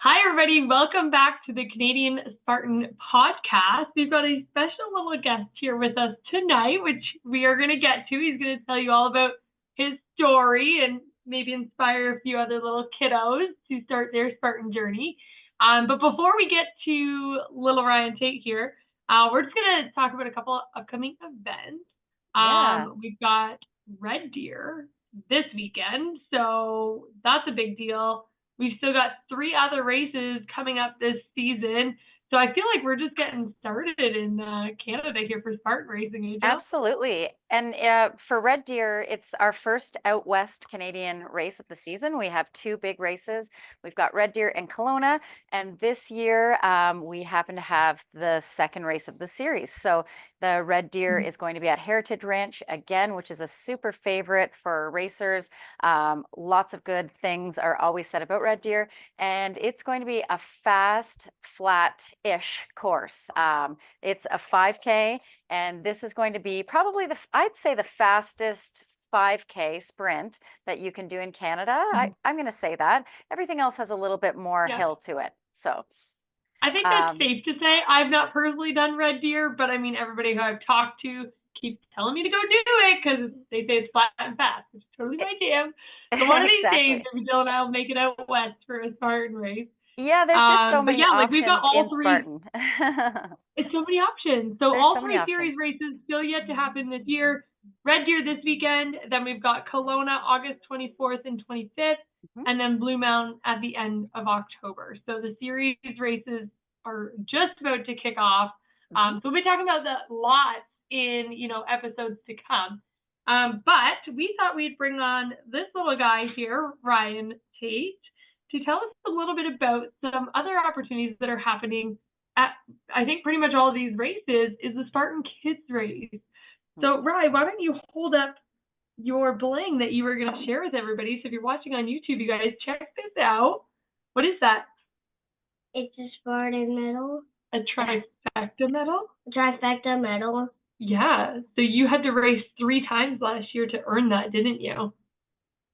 Hi, everybody. Welcome back to the Canadian Spartan Podcast. We've got a special little guest here with us tonight, which we are going to get to. He's going to tell you all about his story and maybe inspire a few other little kiddos to start their Spartan journey. But before we get to little Ryan Tait here, we're just going to talk about a couple of upcoming events. We've got Red Deer this weekend, so that's a big deal. We've still got 3 other races coming up this season. So I feel like we're just getting started in Canada here for Spartan racing, eh, Jill? Absolutely. And for Red Deer, it's our first out west Canadian race of the season. We have 2 big races. We've got Red Deer and Kelowna. And this year, we happen to have the second race of the series. So the Red Deer is going to be at Heritage Ranch again, which is a super favorite for racers. Lots of good things are always said about Red Deer. And it's going to be a fast, flat-ish course. It's a 5K. And this is going to be probably I'd say the fastest 5K sprint that you can do in Canada. I'm going to say that. Everything else has a little bit more hill to it. So I think that's safe to say. I've not personally done Red Deer, but I mean, everybody who I've talked to keeps telling me to go do it because they say it's flat and fast, which is totally my jam. So one of these days, maybe Jill and I will make it out west for a Spartan race. Yeah, there's just so many options we've got all in 3. Spartan. It's so many options. So there's all so 3 series races still yet to happen this year. Red Deer this weekend, then we've got Kelowna August 24th and 25th, and then Blue Mountain at the end of October. So the series races are just about to kick off. So we'll be talking about that lots in episodes to come. But we thought we'd bring on this little guy here, Ryan Tait, to tell us a little bit about some other opportunities that are happening at, I think, pretty much all of these races is the Spartan Kids race. So, Ryan, why don't you hold up your bling that you were going to share with everybody? So if you're watching on YouTube, you guys, check this out. What is that? It's a Spartan medal. A trifecta medal? A trifecta medal. Yeah. So you had to race 3 times last year to earn that, didn't you?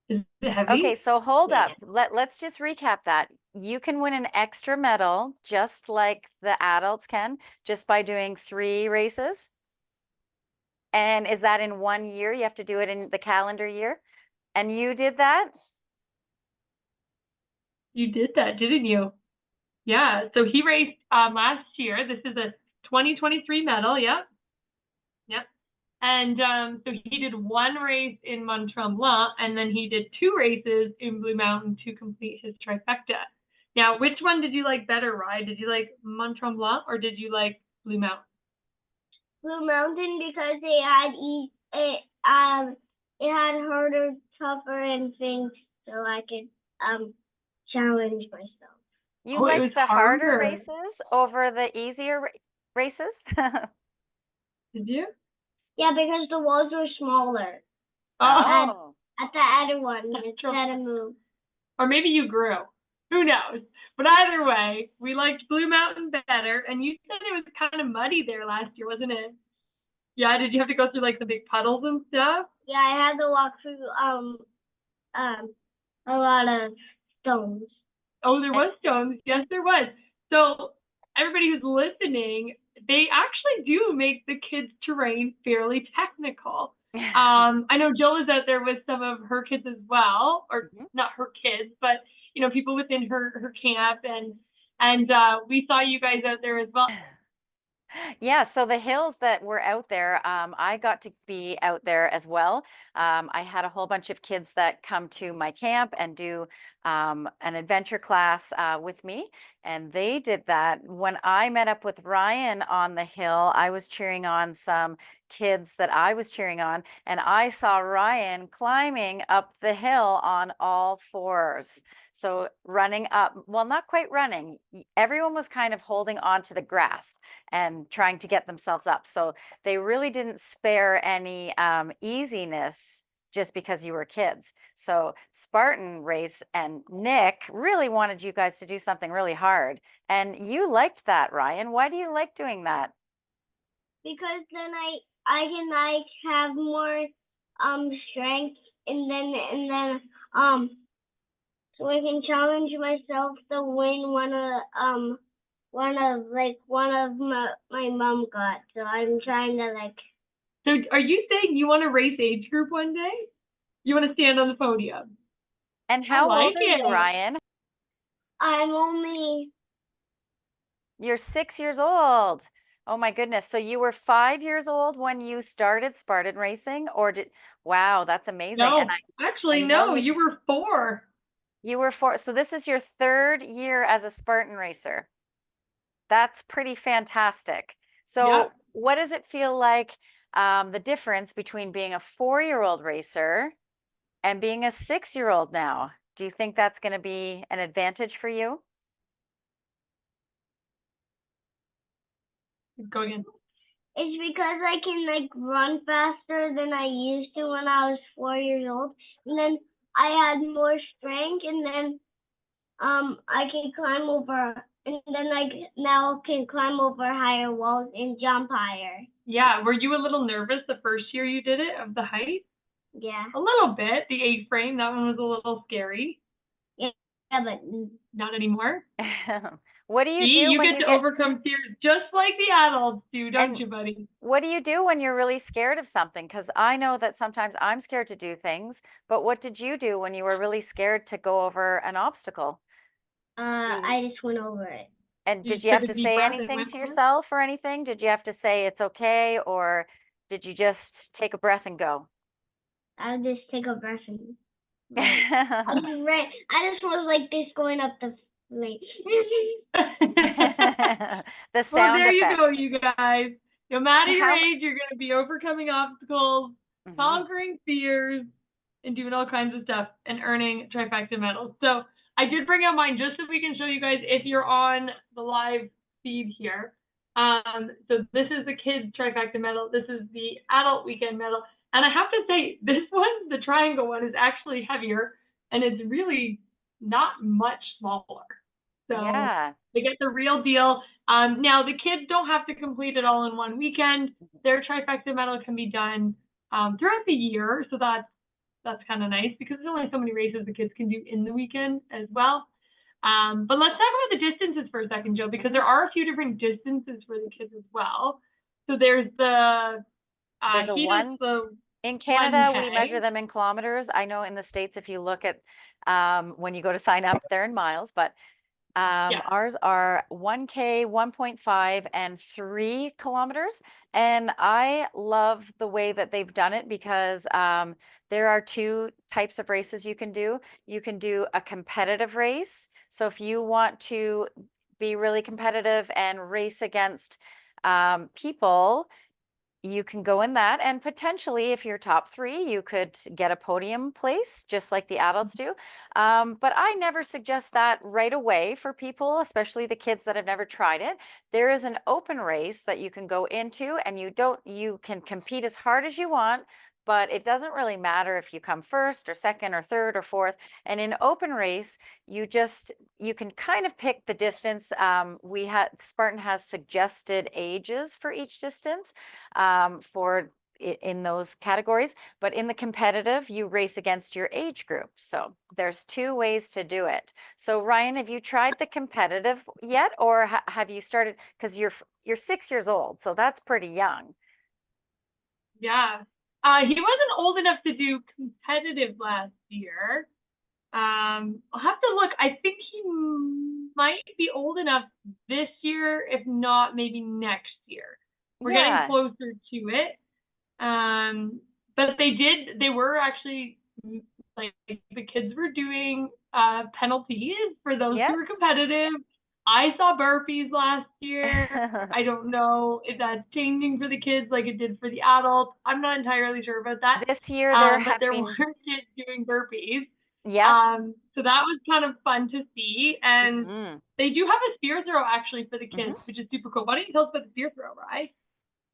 Is it heavy? Okay, so hold up. Let's just recap that. You can win an extra medal just like the adults can, just by doing 3 races. And is that in 1 year? You have to do it in the calendar year. And you did that? You did that, didn't you? Yeah. So he raced last year. This is a 2023 medal. Yep. And so he did 1 race in Mont Tremblant, and then he did 2 races in Blue Mountain to complete his trifecta. Now, which one did you like better, Ryan? Did you like Mont Tremblant or did you like Blue Mountain? Blue Mountain because it had harder, tougher, and things, so I could challenge myself. You liked the harder races over the easier races? Did you? Yeah, because the walls were smaller. Oh. At the other one, instead of move. Or maybe you grew. Who knows? But either way, we liked Blue Mountain better. And you said it was kind of muddy there last year, wasn't it? Yeah, did you have to go through like the big puddles and stuff? Yeah, I had to walk through a lot of stones. Oh, there was stones. Yes, there was. So everybody who's listening, they actually do make the kids' terrain fairly technical. I know Jill is out there with some of her kids as well, or not her kids, but people within her camp, and we saw you guys out there as well. Yeah, so the hills that were out there, I got to be out there as well. I had a whole bunch of kids that come to my camp and do an adventure class with me, and they did that. When I met up with Ryan on the hill, I was cheering on some kids that I was cheering on, and I saw Ryan climbing up the hill on all 4s. So running up, well, not quite running. Everyone was kind of holding on to the grass and trying to get themselves up. So they really didn't spare any easiness just because you were kids. So Spartan Race and Nick really wanted you guys to do something really hard. And you liked that, Ryan. Why do you like doing that? Because then I can have more strength, and then so I can challenge myself to win one of my mom got. So I'm trying to like. So are you saying you want to race age group one day? You want to stand on the podium? And how old are you, Ryan? You're 6 years old. Oh my goodness. So you were 5 years old when you started Spartan racing, or wow, that's amazing. No, and no, you were 4. You were 4. So this is your 3rd year as a Spartan racer. That's pretty fantastic. So what does it feel like, the difference between being a 4-year-old racer and being a 6-year-old now? Do you think that's going to be an advantage for you? Go again. It's because I can like run faster than I used to when I was 4 years old, and then I had more strength, and then I can climb over, and then now can climb over higher walls and jump higher. Yeah, were you a little nervous the first year you did it of the height? Yeah. A little bit. The A-frame, that one was a little scary. Yeah, but not anymore. What do you do you when get to overcome fears just like the adults do, don't you, buddy? What do you do when you're really scared of something? Because I know that sometimes I'm scared to do things, but what did you do when you were really scared to go over an obstacle? I just went over it. And did you have to say anything to yourself or anything? Did you have to say it's okay, or did you just take a breath and go? I would just take a breath and I just was like this going up the lake. The sound there effects. You go, you guys. No matter your age, you're going to be overcoming obstacles, conquering fears, and doing all kinds of stuff and earning trifecta medals. So I did bring out mine just so we can show you guys if you're on the live feed here. So this is the kids trifecta medal. This is the adult weekend medal. And I have to say, this one, the triangle one, is actually heavier, and it's really not much smaller. So they get the real deal. Now, the kids don't have to complete it all in one weekend. Their trifecta medal can be done throughout the year, so that's kind of nice because there's only so many races the kids can do in the weekend as well. But let's talk about the distances for a second, Jill, because there are a few different distances for the kids as well. So there's the in Canada, we measure them in kilometers. I know in the States, if you look at when you go to sign up, they're in miles, but ours are 1K, 1.5, and 3 kilometers. And I love the way that they've done it because there are 2 types of races you can do. You can do a competitive race. So if you want to be really competitive and race against people, you can go in that, and potentially if you're top 3, you could get a podium place just like the adults do. But I never suggest that right away for people, especially the kids that have never tried it. There is an open race that you can go into, and you can compete as hard as you want, but it doesn't really matter if you come first or second or third or fourth. And in open race, you can kind of pick the distance. Spartan has suggested ages for each distance in those categories, but in the competitive, you race against your age group. So there's 2 ways to do it. So Ryan, have you tried the competitive yet, or have you started? Because you're 6 years old, so that's pretty young. Yeah. He wasn't old enough to do competitive last year. I'll have to look. I think he might be old enough this year, if not maybe next year. We're getting closer to it. But they were actually, like, the kids were doing penalties for those who were competitive. I saw burpees last year. I don't know if that's changing for the kids like it did for the adults. I'm not entirely sure about that. This year but there were kids doing burpees. Yeah. So that was kind of fun to see. And they do have a spear throw actually for the kids, which is super cool. Why don't you tell us about the spear throw, right?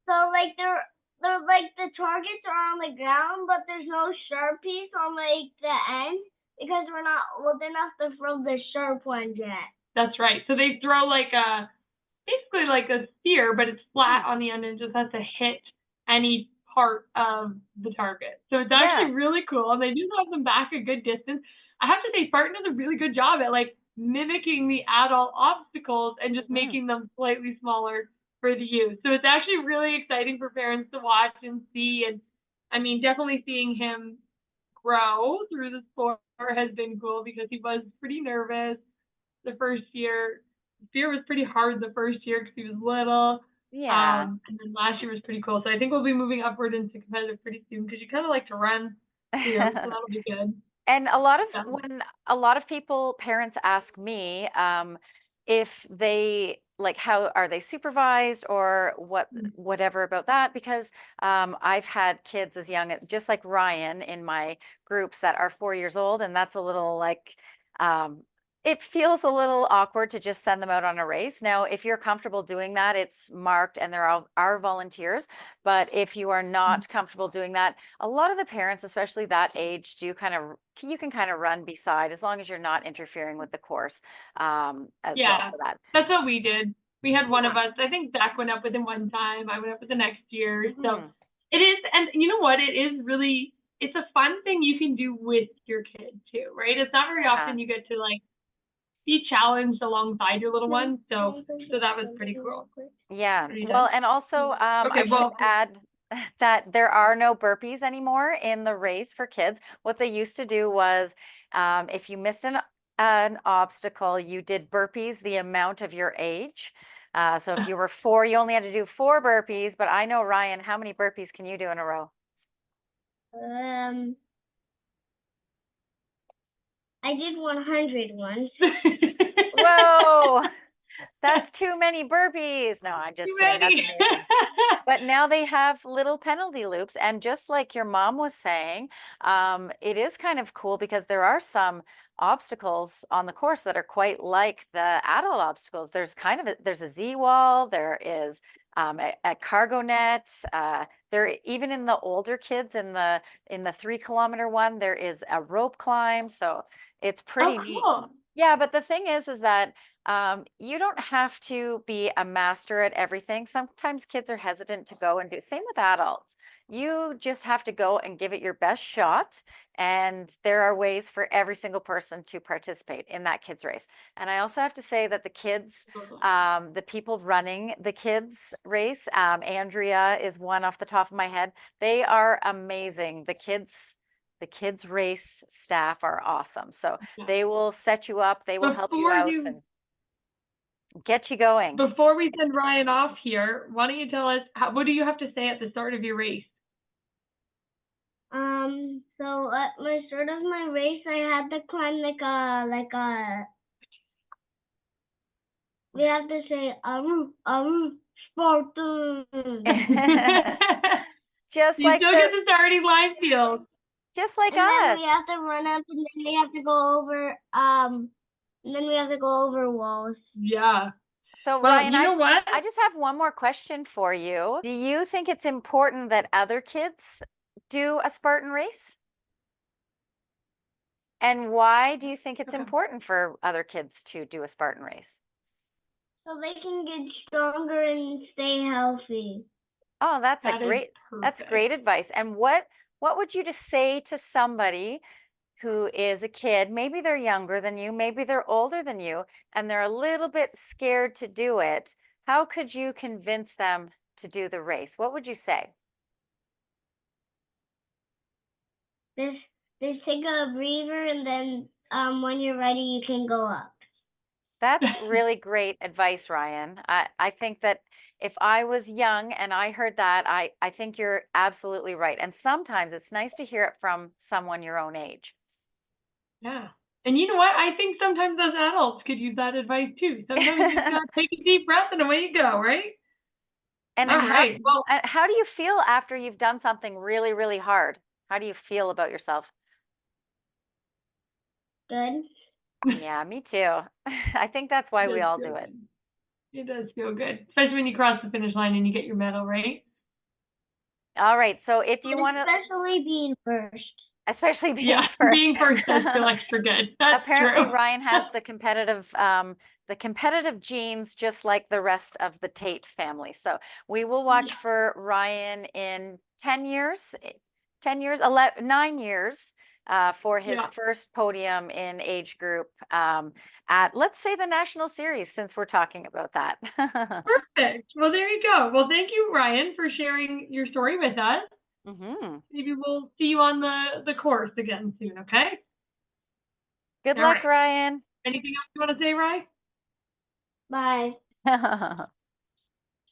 So like they're like the targets are on the ground, but there's no sharp piece on like the end because we're not old enough to throw the sharp ones yet. That's right. So they throw basically like a spear, but it's flat on the end and just has to hit any part of the target. So it's actually really cool. And they do have them back a good distance. I have to say Spartan does a really good job at like mimicking the adult obstacles and just making them slightly smaller for the youth. So it's actually really exciting for parents to watch and see. And I mean, definitely seeing him grow through the sport has been cool because he was pretty nervous the first year. Fear was pretty hard the first year because he was little. Yeah. And then last year was pretty cool. So I think we'll be moving upward into competitive pretty soon because you kind of like to run too. So that'll be good. And a lot of Yeah. when a lot of people, parents ask me, if they like, how are they supervised or whatever about that, because I've had kids as young, just like Ryan in my groups that are 4 years old, and that's a little like, it feels a little awkward to just send them out on a race. Now, if you're comfortable doing that, it's marked and there are volunteers. But if you are not comfortable doing that, a lot of the parents, especially that age, you can kind of run beside as long as you're not interfering with the course as well for that. That's what we did. We had one of us, I think Zach went up with him one time. I went up with the next year. So it is, and you know what? It is really, it's a fun thing you can do with your kid too, right? It's not very often you get to like be challenged alongside your little one. So that was pretty cool. Yeah. Well, and also I should add that there are no burpees anymore in the race for kids. What they used to do was if you missed an obstacle, you did burpees the amount of your age. So if you were 4, you only had to do 4 burpees. But I know, Ryan, how many burpees can you do in a row? I did 100 once. Whoa, that's too many burpees. No, I'm just kidding. That's amazing. But now they have little penalty loops. And just like your mom was saying, it is kind of cool because there are some obstacles on the course that are quite like the adult obstacles. There's there's a Z wall, there is a cargo net. There, even in the older kids in the 3-kilometer one, there is a rope climb. So it's pretty neat. Yeah, but the thing is that you don't have to be a master at everything. Sometimes kids are hesitant to go and do. Same with adults. You just have to go and give it your best shot. And there are ways for every single person to participate in that kids race. And I also have to say that the kids, the people running the kids race, Andrea is one off the top of my head. They are amazing. The kids race staff are awesome. So they will set you up, they will help you out and get you going. Before we send Ryan off here, why don't you tell us, what do you have to say at the start of your race? So at the start of my race, I had to climb we have to say, Spartan. Just you like still get the starting line field. Just like and us. Then we have to run up, and then we have to go over, walls. Yeah. So well, Ryan, you know what? I just have one more question for you. Do you think it's important that other kids do a Spartan race? And why do you think it's important for other kids to do a Spartan race? So they can get stronger and stay healthy. Oh, that's great advice. And what would you just say to somebody who is a kid, maybe they're younger than you, maybe they're older than you, and they're a little bit scared to do it? How could you convince them to do the race? What would you say? Just take a breather, and then when you're ready, you can go up. That's really great advice, Ryan. I think that if I was young and I heard that, I think you're absolutely right. And sometimes it's nice to hear it from someone your own age. Yeah. And you know what? I think sometimes those adults could use that advice too. Sometimes you just gotta take a deep breath and away you go, right? And how do you feel after you've done something really, really hard? How do you feel about yourself? Good. Yeah, me too. I think that's why we all do it. It does feel good, especially when you cross the finish line and you get your medal, right? All right. So if you want to, especially being first. Especially being first. Being first does feel extra good. That's apparently true. Ryan has the competitive genes, just like the rest of the Tait family. So we will watch for Ryan in 9 years. for his first podium in age group at, let's say, the National Series, since we're talking about that. Perfect. Well, there you go. Well, thank you, Ryan, for sharing your story with us. Maybe we'll see you on the course again soon, okay? Good luck, Ryan. Anything else you want to say, Ryan? Bye.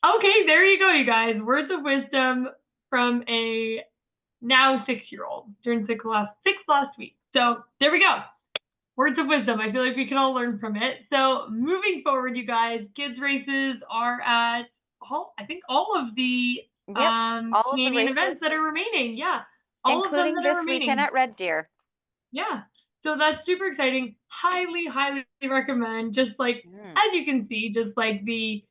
Okay, there you go, you guys. Words of wisdom from a now 6-year-old. Turned 6 last week. So there we go. Words of wisdom. I feel like we can all learn from it. So moving forward, you guys, kids races are at I think all of the Canadian events that are remaining. Yeah. All including of them that this are remaining. weekend at Red Deer. Yeah. So that's super exciting. Highly, highly recommend. Just like, as you can see, just like the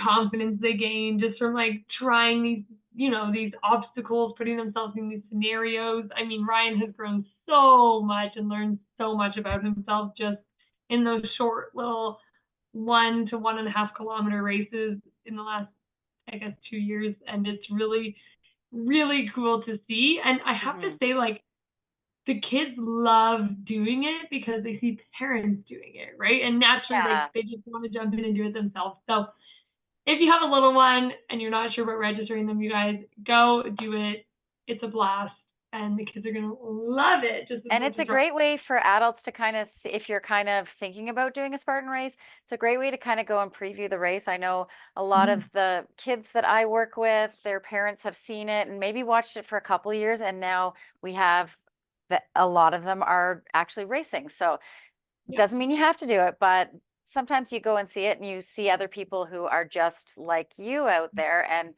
confidence they gain just from like trying these, these obstacles, putting themselves in these scenarios. I mean, Ryan has grown so much and learned so much about himself just in those short little 1 to 1.5 kilometer races in the last, I guess, 2 years. And it's really, really cool to see. And I have to say, like, the kids love doing it because they see parents doing it, right? And naturally, like, they just want to jump in and do it themselves. So if you have a little one and you're not sure about registering them, you guys, go do it. It's a blast. And the kids are going to love it. And it's a great way for adults to kind of, if you're kind of thinking about doing a Spartan race, it's a great way to kind of go and preview the race. I know a lot of the kids that I work with, their parents have seen it and maybe watched it for a couple of years. And now we have a lot of them are actually racing. So it doesn't mean you have to do it, but sometimes you go and see it and you see other people who are just like you out there, and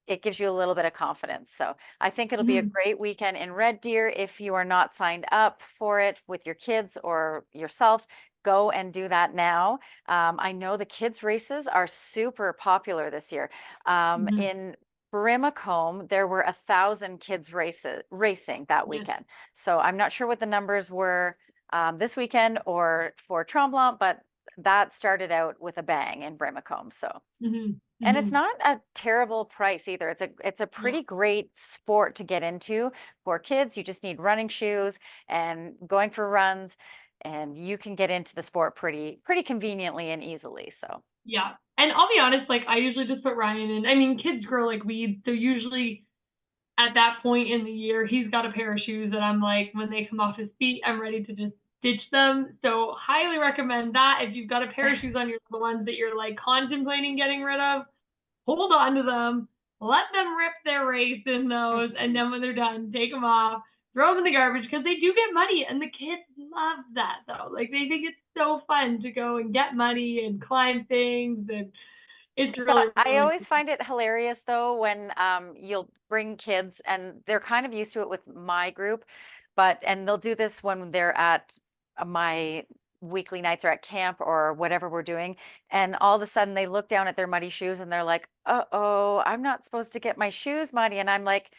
it gives you a little bit of confidence. So I think it'll be a great weekend in Red Deer. If you are not signed up for it with your kids or yourself, go and do that now. I know the kids races are super popular this year. In Brimacombe, there were 1,000 kids racing that weekend. So I'm not sure what the numbers were this weekend or for Tremblant, but that started out with a bang in Brimacombe. So, and it's not a terrible price either. It's a pretty great sport to get into for kids. You just need running shoes and going for runs, and you can get into the sport pretty conveniently and easily. So yeah. And I'll be honest, like, I usually just put Ryan in. I mean, kids grow like weeds. So usually at that point in the year, he's got a pair of shoes that I'm like, when they come off his feet, I'm ready to just ditch them. So highly recommend that. If you've got a pair of shoes on, the ones that you're like contemplating getting rid of, hold on to them, let them rip their race in those. And then when they're done, take them off, throw them in the garbage, because they do get muddy. And the kids love that though. Like, they think it's so fun to go and get muddy and climb things. And it's really, I always find it hilarious though when you'll bring kids and they're kind of used to it with my group, and they'll do this when they're at my weekly nights or at camp or whatever we're doing, and all of a sudden they look down at their muddy shoes and they're like, uh-oh, I'm not supposed to get my shoes muddy. And I'm like,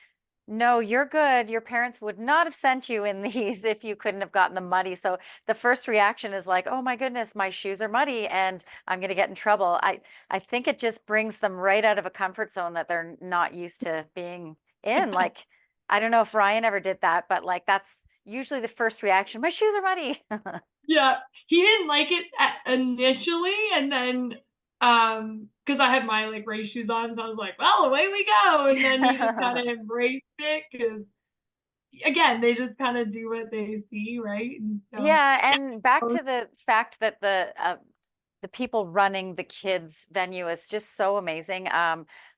no, you're good. Your parents would not have sent you in these if you couldn't have gotten them muddy. So the first reaction is like, oh my goodness, my shoes are muddy and I'm going to get in trouble. I think it just brings them right out of a comfort zone that they're not used to being in. Like, I don't know if Ryan ever did that, but like, that's usually the first reaction. My shoes are muddy. Yeah, he didn't like it initially, and then because I had my like race shoes on, so I was like, well, away we go. And then he just kind of embraced it, because again, they just kind of do what they see, right? And so, yeah, and back to the fact that the people running the kids venue is just so amazing.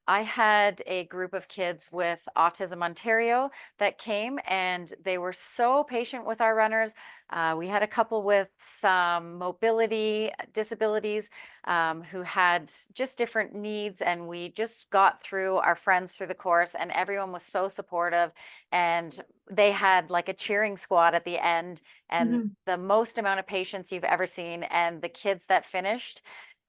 I had a group of kids with Autism Ontario that came, and they were so patient with our runners. We had a couple with some mobility disabilities who had just different needs, and we just got through our friends through the course, and everyone was so supportive. And they had like a cheering squad at the end, and the most amount of patience you've ever seen. And the kids that finished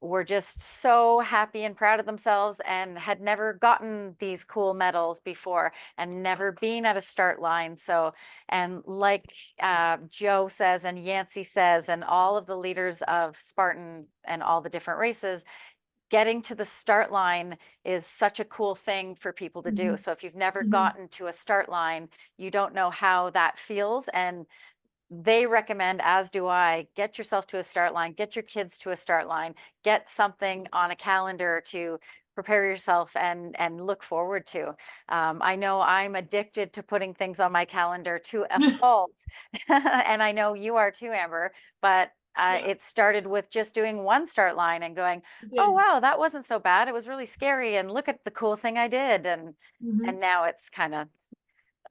were just so happy and proud of themselves and had never gotten these cool medals before and never been at a start line. So, and like Joe says and Yancey says and all of the leaders of Spartan and all the different races, getting to the start line is such a cool thing for people to do. So if you've never gotten to a start line, you don't know how that feels. And they recommend, as do I, get yourself to a start line, get your kids to a start line, get something on a calendar to prepare yourself and look forward to. I know I'm addicted to putting things on my calendar to a fault, and I know you are too, Amber, but it started with just doing one start line and going, oh, wow, that wasn't so bad. It was really scary. And look at the cool thing I did. And now it's kind of,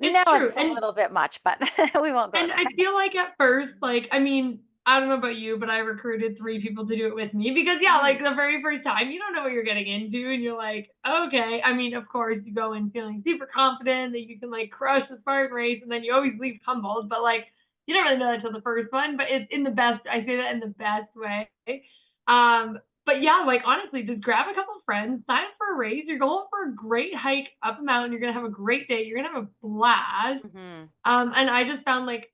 it's a little bit much, but we won't go And there. I feel like at first, like, I mean, I don't know about you, but I recruited 3 people to do it with me because, like the very first time, you don't know what you're getting into, and you're like, okay. I mean, of course, you go in feeling super confident that you can like crush the Spartan race, and then you always leave humbled, but like, you don't really know that till the first one, but it's in the best, I say that in the best way. But yeah, like honestly, just grab a couple of friends, sign up for a race. You're going for a great hike up a mountain. You're gonna have a great day. You're gonna have a blast. And I just found like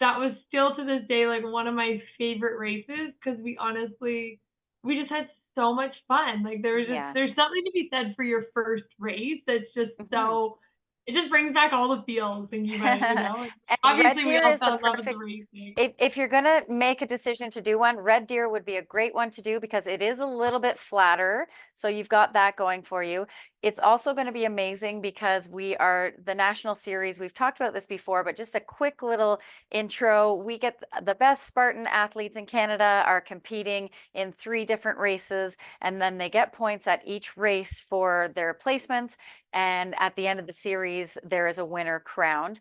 that was still to this day like one of my favorite races because we just had so much fun. Like there's something to be said for your first race that's just so. It just brings back all the feels thinking about it, you know. And obviously, Red Deer we all is fell the in love with the perfect. racing. If you're gonna make a decision to do one, Red Deer would be a great one to do because it is a little bit flatter. So you've got that going for you. It's also going to be amazing because we are the national series. We've talked about this before, but just a quick little intro. We get the best Spartan athletes in Canada are competing in 3 different races, and then they get points at each race for their placements. And at the end of the series, there is a winner crowned.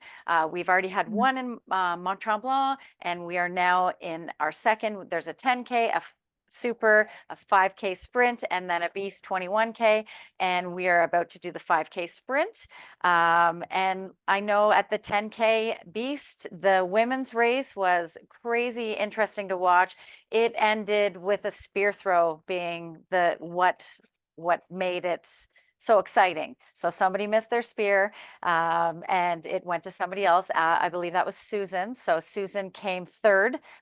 We've already had one in Mont Tremblant, and we are now in our second. There's a 10K, a super, a 5K sprint, and then a beast 21K. And we are about to do the 5K sprint. And I know at the 10K beast, the women's race was crazy interesting to watch. It ended with a spear throw being what made it so exciting. So somebody missed their spear and it went to somebody else. I believe that was Susan. So Susan came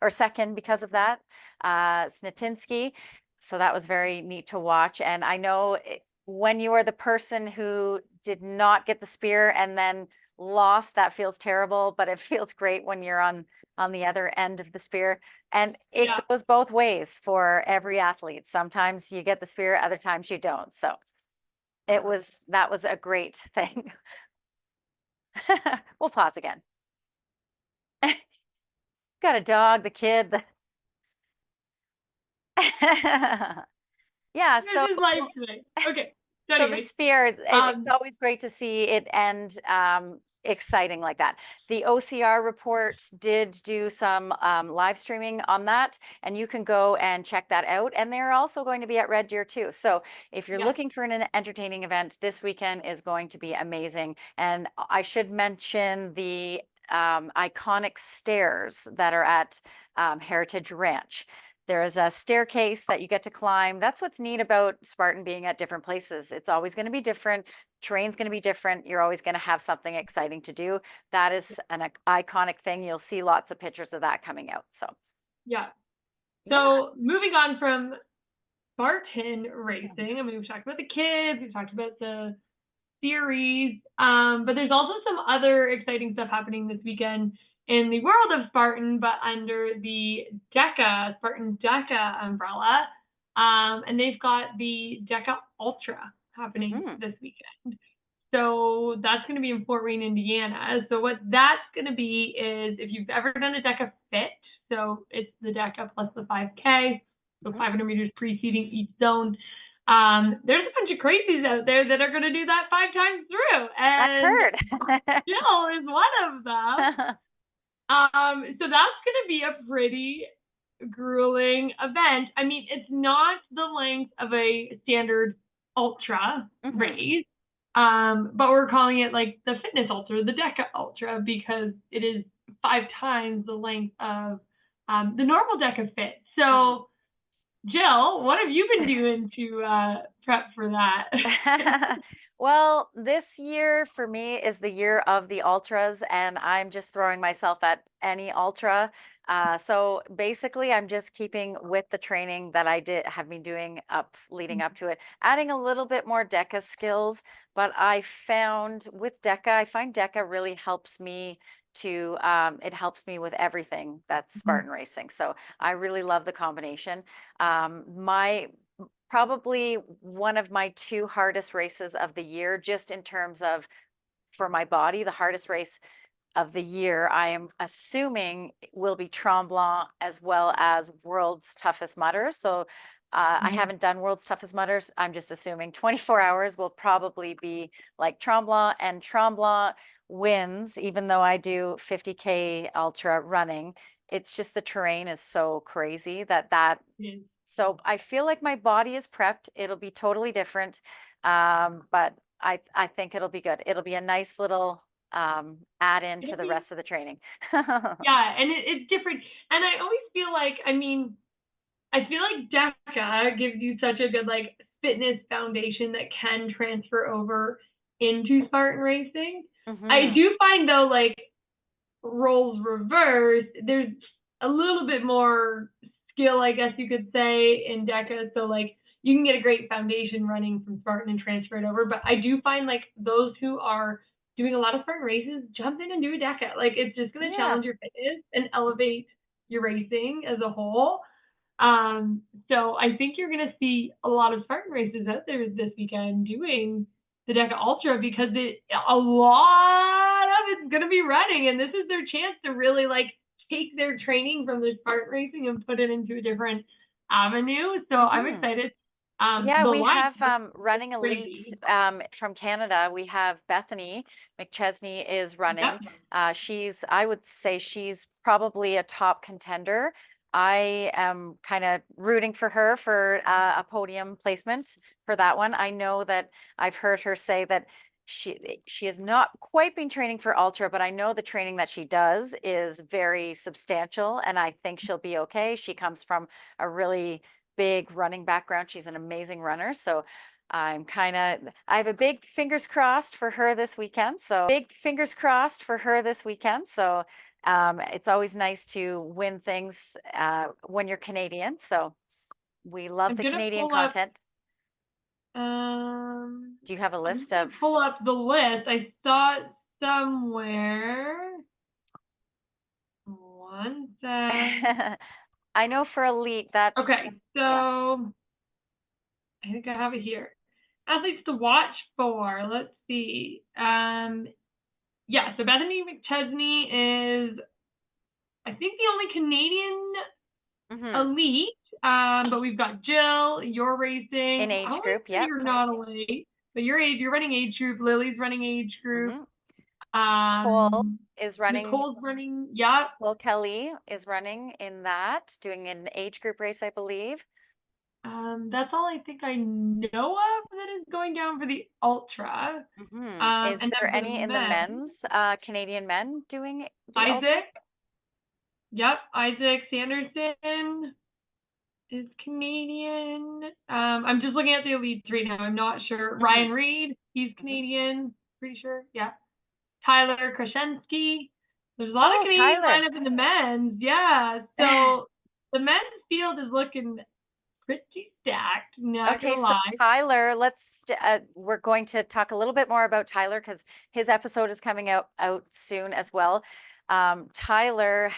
second because of that, Snatinsky. So that was very neat to watch. And I know when you are the person who did not get the spear and then lost, that feels terrible, but it feels great when you're on the other end of the spear. And it goes both ways for every athlete. Sometimes you get the spear, other times you don't. So that was a great thing. We'll pause again. Got a dog, the kid. Yeah, so okay. So the spear, it's always great to see it end exciting like that. The OCR report did do some live streaming on that, and you can go and check that out. And they're also going to be at Red Deer too. So if you're looking for an entertaining event, this weekend is going to be amazing. And I should mention the iconic stairs that are at Heritage Ranch. There is a staircase that you get to climb. That's what's neat about Spartan being at different places. It's always going to be different. Terrain's going to be different. You're always going to have something exciting to do. That is an iconic thing. You'll see lots of pictures of that coming out. So, So moving on from Spartan racing, I mean, we've talked about the kids, we've talked about the series, but there's also some other exciting stuff happening this weekend in the world of Spartan, but under the Spartan DEKA umbrella. And they've got the DEKA Ultra happening this weekend. So that's going to be in Fort Wayne, Indiana. So what that's going to be is if you've ever done a DEKA Fit, so it's the DEKA plus the 5K, so 500 meters preceding each zone. There's a bunch of crazies out there that are going to do that 5 times through. And I've heard. Jill is one of them. So that's going to be a pretty grueling event. I mean, it's not the length of a standard ultra race, but we're calling it like the fitness ultra, the DEKA Ultra, because it is 5 times the length of the normal DEKA Fit. So, Jill, what have you been doing to prep for that? Well, this year for me is the year of the ultras, and I'm just throwing myself at any ultra. So basically I'm just keeping with the training that I have been doing leading up to it, adding a little bit more DEKA skills. But I found with DEKA, I find DEKA really helps me it helps me with everything that's Spartan racing. So I really love the combination. Probably one of my 2 hardest races of the year, just in terms of for my body, the hardest race of the year, I am assuming will be Tremblant as well as World's Toughest Mudder. So I haven't done World's Toughest Mudders. I'm just assuming 24 hours will probably be like Tremblant, and Tremblant wins, even though I do 50K ultra running. It's just the terrain is so crazy that so I feel like my body is prepped. It'll be totally different. But I think it'll be good. It'll be a nice little add in to the rest of the training. Yeah, and it's different. And I always feel like, I mean, I feel like DEKA gives you such a good like fitness foundation that can transfer over into Spartan racing. I do find though, like roles reversed, there's a little bit more skill, I guess you could say, in DEKA. So like you can get a great foundation running from Spartan and transfer it over. But I do find like those who are doing a lot of Spartan races, jump in and do a DEKA. Like it's just going to challenge your fitness and elevate your racing as a whole. So I think you're going to see a lot of Spartan races out there this weekend doing the DEKA Ultra, because a lot of it's going to be running, and this is their chance to really like take their training from the Spartan racing and put it into a different avenue. So I'm excited. Yeah, we have running elites from Canada. We have Bethany McChesney is running. I would say she's probably a top contender. I am kind of rooting for her for a podium placement for that one. I know that I've heard her say that she has not quite been training for ultra, but I know the training that she does is very substantial, and I think she'll be okay. She comes from a really big running background. She's an amazing runner. So I have a big fingers crossed for her this weekend. So it's always nice to win things when you're Canadian. So we love the Canadian content. Do you have a list of? Pull up the list. I saw it somewhere. One sec. I know for elite that's okay. So I think I have it here. Athletes to watch for. Let's see. So Bethany McChesney is, I think, the only Canadian elite. But we've got Jill, you're racing in age group. Yeah, you're not elite, but you're running age group. Lily's running age group. Cole is running. Nicole's running. Yeah. Cole Kelly is running in that, doing an age group race, I believe. That's all I think I know of that is going down for the ultra. Is there any in the men's Canadian men doing the Isaac? Ultra? Yep, Isaac Sanderson is Canadian. I'm just looking at the elite 3 now. I'm not sure. Ryan Reed, he's Canadian. Pretty sure. Yeah. Tyler Krasinski. There's a lot of Canadian lineup in the men's. Yeah. So the men's field is looking pretty stacked. Okay, so Tyler, we're going to talk a little bit more about Tyler because his episode is coming out soon as well. Tyler's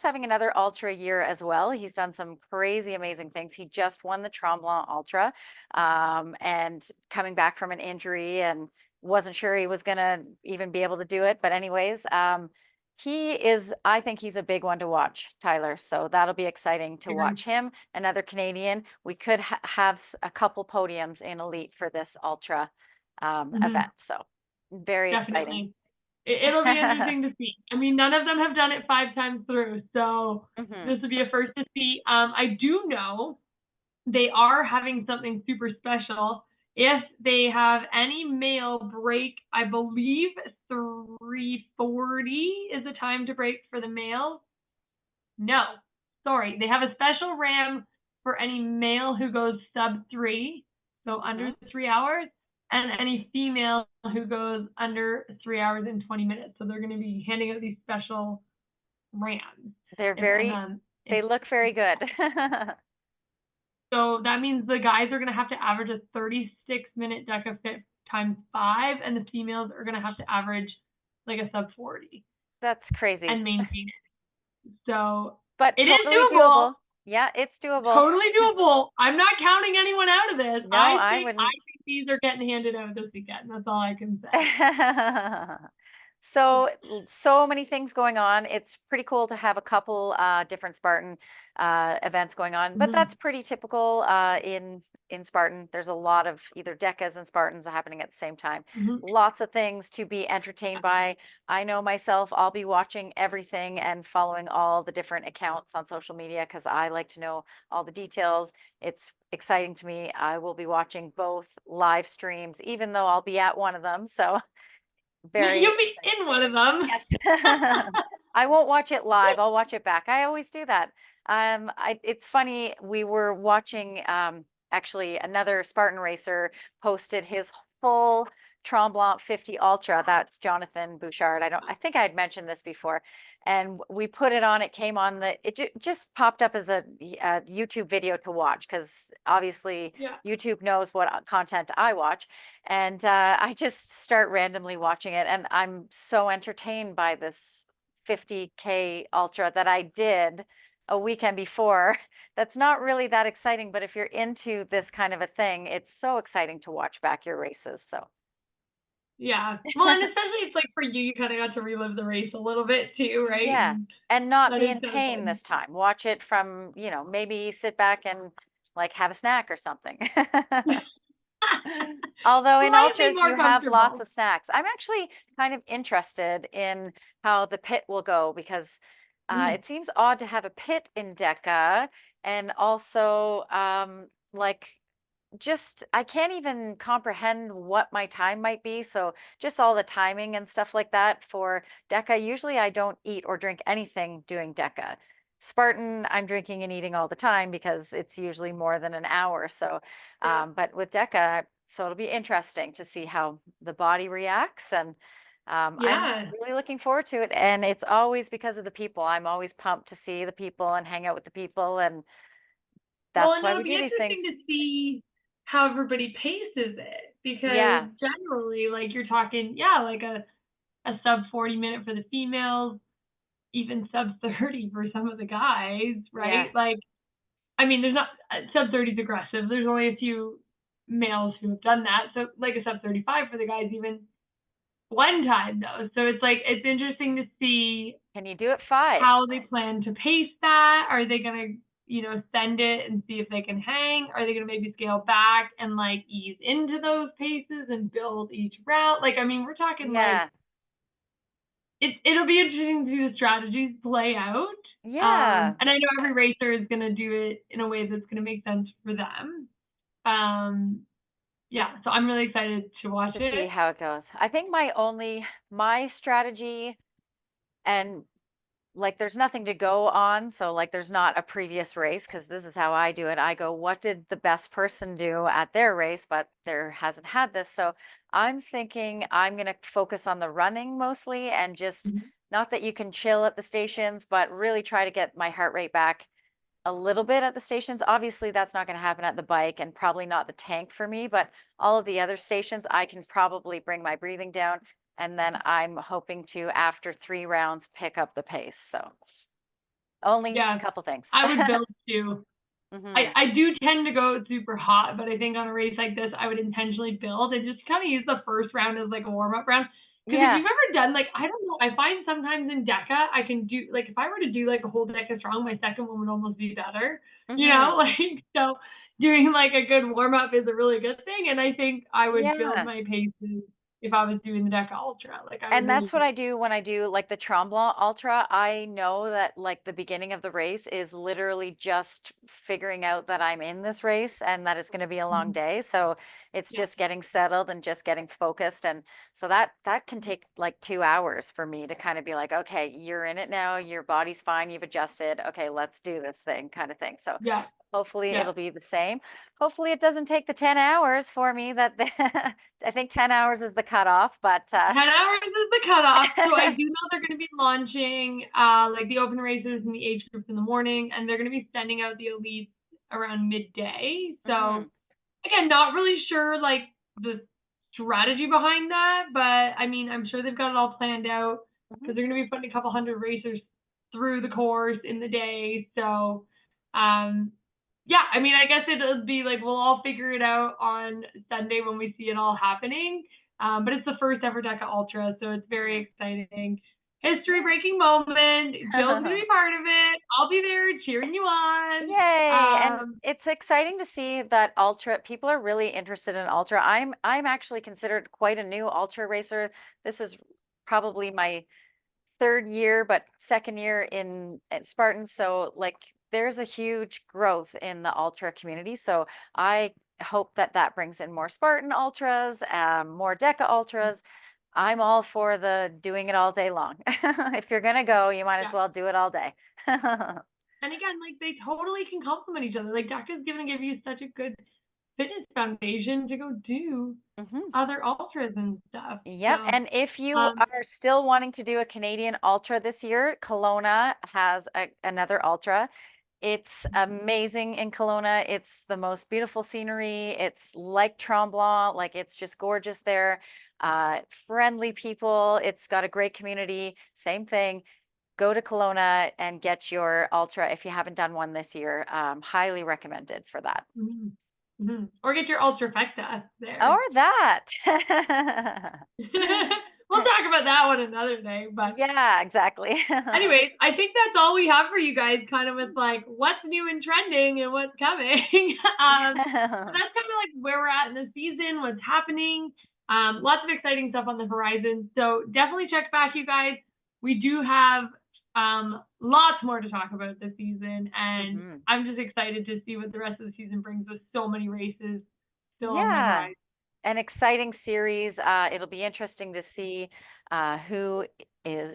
having another ultra year as well. He's done some crazy, amazing things. He just won the Tremblant Ultra, and coming back from an injury and wasn't sure he was gonna even be able to do it. But anyways, I think he's a big one to watch, Tyler. So that'll be exciting to watch him. Another Canadian. We could have a couple podiums in elite for this ultra event. So very exciting. It'll be interesting to see. I mean, none of them have done it 5 times through, so this will be a first to see. I do know they are having something super special. If they have any male break, I believe 3:40 is the time to break for the males. No, sorry. They have a special RAM for any male who goes sub 3, so under 3 hours, and any female who goes under 3 hours and 20 minutes. So they're going to be handing out these special rams. They're And, very, they it's- look very good. So that means the guys are going to have to average a 36-minute DEKA fit times 5, and the females are going to have to average like a sub 40 That's crazy. and maintain it. So But it is totally doable. doable. Yeah, it's doable. Totally doable. I'm not counting anyone out of this. No, I wouldn't. I think these are getting handed out this weekend. That's all I can say. So many things going on. It's pretty cool to have a couple different Spartan events going on, but Mhm. that's pretty typical in Spartan. There's a lot of either DEKAs and Spartans happening at the same time. Mhm. Lots of things to be entertained by. I know myself, I'll be watching everything and following all the different accounts on social media because I like to know all the details. It's exciting to me. I will be watching both live streams, even though I'll be at one of them. So very You'll be in one of them. Yes. I won't watch it live. I'll watch it back. I always do that. It's funny. We were watching, actually another Spartan racer posted his full Tremblant 50 Ultra. That's Jonathan Bouchard. I think I had mentioned this before. And we put it on, it came on just popped up as a YouTube video to watch because obviously Yeah. YouTube knows what content I watch. And I just start randomly watching it. And I'm so entertained by this 50K Ultra that I did a weekend before. That's not really that exciting, but if you're into this kind of a thing, it's so exciting to watch back your races. So Yeah. Well, and especially it's like for you, you kind of got to relive the race a little bit too, right? yeah, and not that be is in so pain fun. this time. Watch it from, maybe sit back and like have a snack or something. Although in Might be ultras more you have lots comfortable. of snacks. I'm actually kind of interested in how the pit will go because it seems odd to have a pit in DEKA and also like just I can't even comprehend what my time might be. So just all the timing and stuff like that for DEKA. Usually I don't eat or drink anything doing DEKA. Spartan, I'm drinking and eating all the time because it's usually more than an hour. So, Yeah. but with DEKA, so it'll be interesting to see how the body reacts. And Yeah. I'm really looking forward to it. And it's always because of the people. I'm always pumped to see the people and hang out with the people. And Well, that's and why it'll we be do these interesting things. to see how everybody paces it because Yeah. generally, like you're talking, yeah, like a sub 40 minute for the females, even sub 30 for some of the guys, right? Yeah. Like, I mean, there's not sub 30 is aggressive. There's only a few males who have done that. So like a sub 35 for the guys even one time though. So it's like it's interesting to see Can you do it 5? how they plan to pace that. Are they gonna, send it and see if they can hang? Are they gonna maybe scale back and like ease into those paces and build each route? Like, I mean, we're talking Yeah. like it'll be interesting to see the strategies play out. Yeah. And I know every racer is gonna do it in a way that's gonna make sense for them. Yeah, so I'm really excited to watch To see it. how it goes. I think my strategy and like there's nothing to go on. So like there's not a previous race because this is how I do it. I go, what did the best person do at their race? But there hasn't had this. So I'm thinking I'm going to focus on the running mostly and just not that you can chill at the stations, but really try to get my heart rate back a little bit at the stations. Obviously, that's not going to happen at the bike and probably not the tank for me, but all of the other stations, I can probably bring my breathing down. And then I'm hoping to, after 3 rounds, pick up the pace. So only Yeah, a couple things. I would build too. Mhm. I do tend to go super hot, but I think on a race like this, I would intentionally build and just kind of use the first round as like a warm-up round. Because if Yeah. you've ever done like, I don't know, I find sometimes in DEKA, I can do like if I were to do like a whole DEKA strong, my second one would almost be better. You know, Mhm. like so doing like a good warm-up is a really good thing. And I think I would build Yeah. my paces if I was doing the DEKA Ultra. Like I would And really that's what I do when I do like the Tremblant Ultra. I know that like the beginning of the race is literally just figuring out that I'm in this race and that it's going to be a long day. So it's Yeah. just getting settled and just getting focused. And so that can take like 2 hours for me to kind of be like, okay, you're in it now. Your body's fine. You've adjusted. Okay, let's do this thing kind of thing. So Yeah. hopefully Yeah. it'll be the same. Hopefully it doesn't take the 10 hours for me that I think 10 hours is the cutoff, but 10 hours is the cutoff. So I do know they're going to be launching like the open races and the age groups in the morning, and they're going to be sending out the elites around midday. So again, not really sure like the strategy behind that, but I mean, I'm sure they've got it all planned out because they're going to be putting a couple hundred racers through the course in the day. So, yeah, I mean, I guess it'll be like we'll all figure it out on Sunday when we see it all happening. But it's the first ever DEKA Ultra, so it's very exciting. History-breaking moment. Jill's going to be part of it. I'll be there cheering you on. Yay. And it's exciting to see that ultra, people are really interested in ultra. I'm actually considered quite a new ultra racer. This is probably my third year, but second year at Spartan. So like there's a huge growth in the ultra community. So I hope that brings in more Spartan ultras, more DEKA ultras. I'm all for the doing it all day long. If you're going to go, you might as well do it all day. And again, like they totally can complement each other. Like DEKA's going to give you such a good fitness foundation to go do other ultras and stuff. Yep. So, and if you are still wanting to do a Canadian ultra this year, Kelowna has another ultra. It's amazing in Kelowna. It's the most beautiful scenery. It's like Tremblant, like it's just gorgeous there. Friendly people. It's got a great community. Same thing. Go to Kelowna and get your ultra if you haven't done one this year. Highly recommended for that. Or get your Ultra Trifecta there. Or that. We'll talk about that one another day. But yeah, exactly. Anyways, I think that's all we have for you guys, kind of with like what's new and trending and what's coming. So that's kind of like where we're at in the season, what's happening. Lots of exciting stuff on the horizon. So definitely check back, you guys. We do have lots more to talk about this season, and I'm just excited to see what the rest of the season brings with so many races still on the horizon. An exciting series. It'll be interesting to see who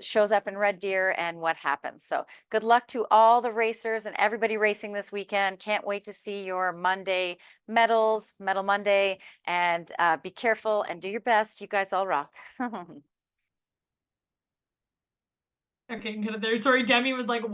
shows up in Red Deer and what happens. So good luck to all the racers and everybody racing this weekend. Can't wait to see your Monday medals, Medal Monday, and be careful and do your best. You guys all rock. Okay, there. Sorry, Demi was like,